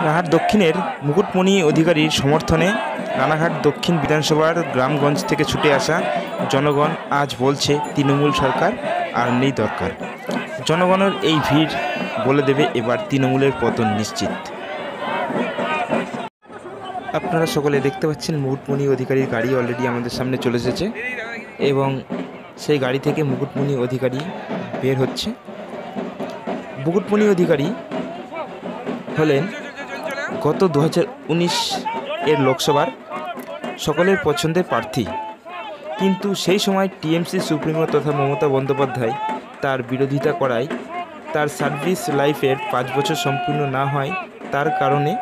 রানাঘাট দক্ষিণের মুকুটমণি অধিকারীর সমর্থনে রানাঘাট দক্ষিণ বিধানসভার গ্রামগঞ্জ থেকে ছুটে আসা জনগণ আজ বলছে তৃণমূল সরকার আর নেই দরকার। জনগণের এই ভিড় বলে দেবে এবার তৃণমূলের পতন নিশ্চিত। আপনারা সকলে দেখতে পাচ্ছেন মুকুটমণি অধিকারীর গাড়ি অলরেডি আমাদের সামনে চলে এসেছে এবং সেই গাড়ি থেকে মুকুটমণি অধিকারী বের হচ্ছে। মুকুটমণি অধিকারী হলেন গত 2019 এর লোকসভার সকলের পছন্দের প্রার্থী, কিন্তু সেই সময় টিএমসি সুপ্রিমো তথা মমতা বন্দ্যোপাধ্যায় তার বিরোধিতা করায় তার সার্ভিস লাইফের 5 বছর সম্পূর্ণ না হয় তার কারণে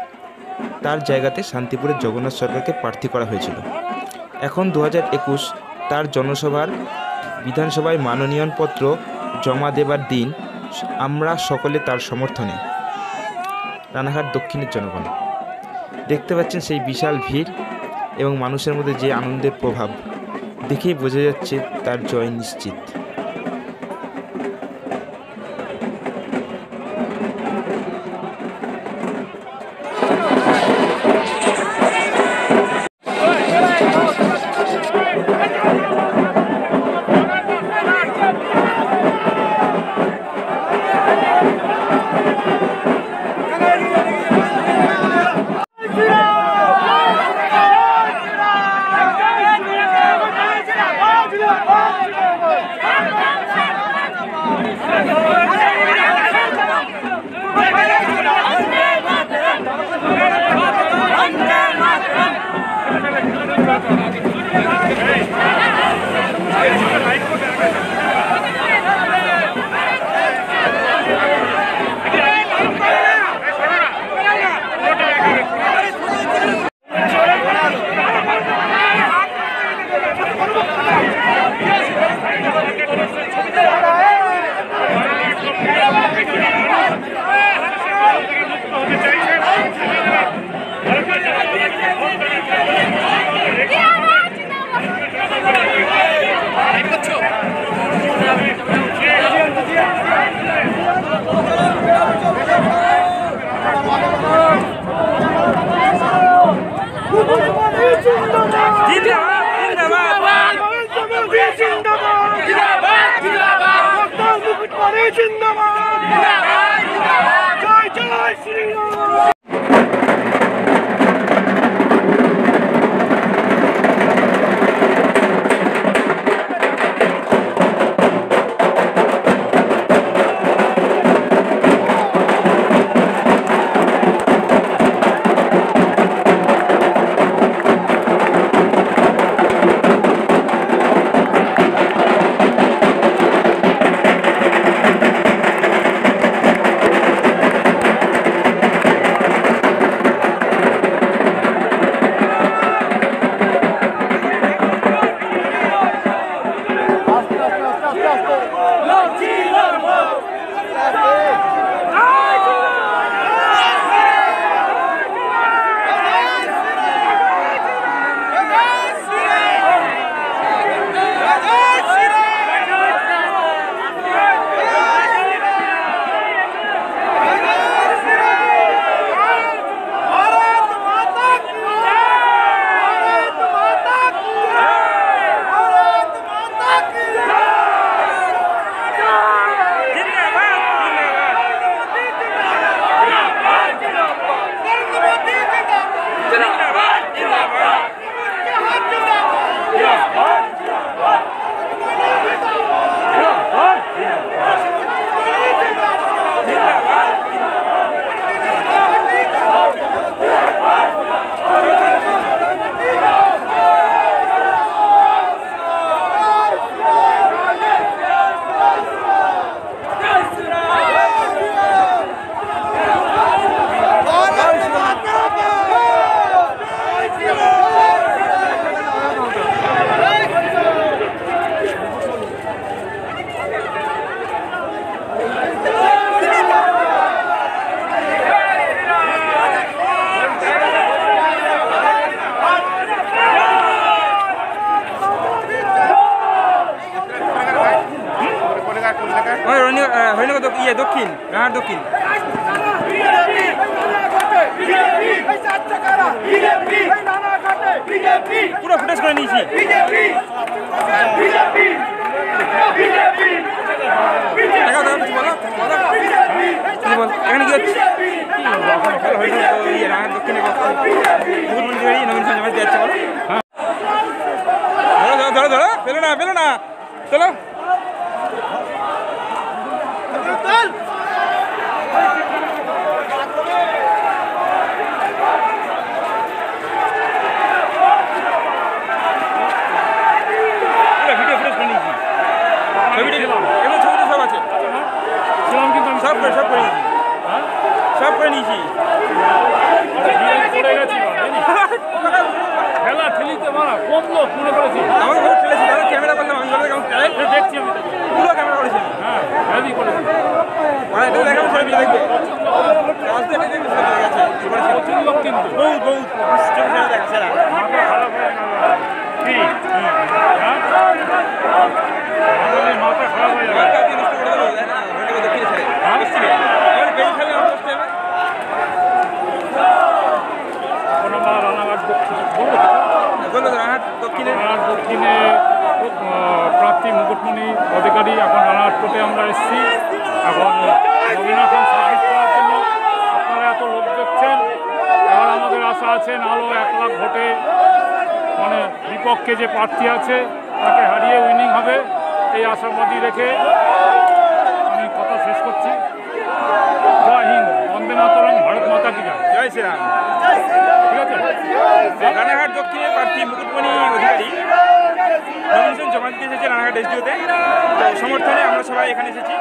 তার জায়গাতে শান্তিপুরের জগন্নাথ সরকারকে প্রার্থী করা হয়েছিল। এখন 2021 তার জনসভার বিধানসভায় মনোনয়নপত্র জমা দেবার দিন আমরা সকলে তার সমর্থনে রানাঘাট দক্ষিণের জনগণ দেখতে পাচ্ছেন সেই বিশাল ভিড় এবং মানুষের মধ্যে যে আনন্দের প্রভাব দেখেই বোঝা যাচ্ছে তার জয় নিশ্চিত। দক্ষিণ রানাঘাট দক্ষিণ পুরো ফুটেজ করে নিয়েছি। এখানে কি হচ্ছে? দক্ষিণে যাচ্ছে বলো। ধরো ধরো, পেলো না চলো। সব করে নিয়েছি। খেলা ঠেলিতে মারা কম লোক মনে করেছি। আমাকে বহুত ঠেলেছি, তাহলে ক্যামেরা করলাম আমি, দেখছি আমি পুরো ক্যামেরা করেছি। হ্যাঁ হেভি করেছি। দেখাবো সেটা দেখবে। প্রচুর লোক কিন্তু বহুত দেখা সেরা। মাথা খারাপ হয়ে যাবে। দক্ষিণে প্রার্থী মুকুটমণি অধিকারী এখন রানাঘাট কোর্টে আমরা এসেছি। এখন নবীনাথন সাবমিট করার জন্য আপনারা এত লোক দেখছেন। এবার আমাদের আশা আছে আরও 1 লাখ ভোটে মানে বিপক্ষে যে প্রার্থী আছে তাকে হারিয়ে উইনিং হবে, এই আশাবাদী রেখে আমি কথা শেষ করছি। জয় হিন্দ, বন্দে মাতরম, ভারত মাতা কি জয়। জয় শ্রীরাম। ঠিক আছে। রানাঘাট দক্ষিণে প্রার্থী মুকুটমণি অধিকারী নমিনেশন জমা দিতে এসেছে রানাঘাট এসডিওতে। তো সমর্থনে আমরা সবাই এখানে এসেছি।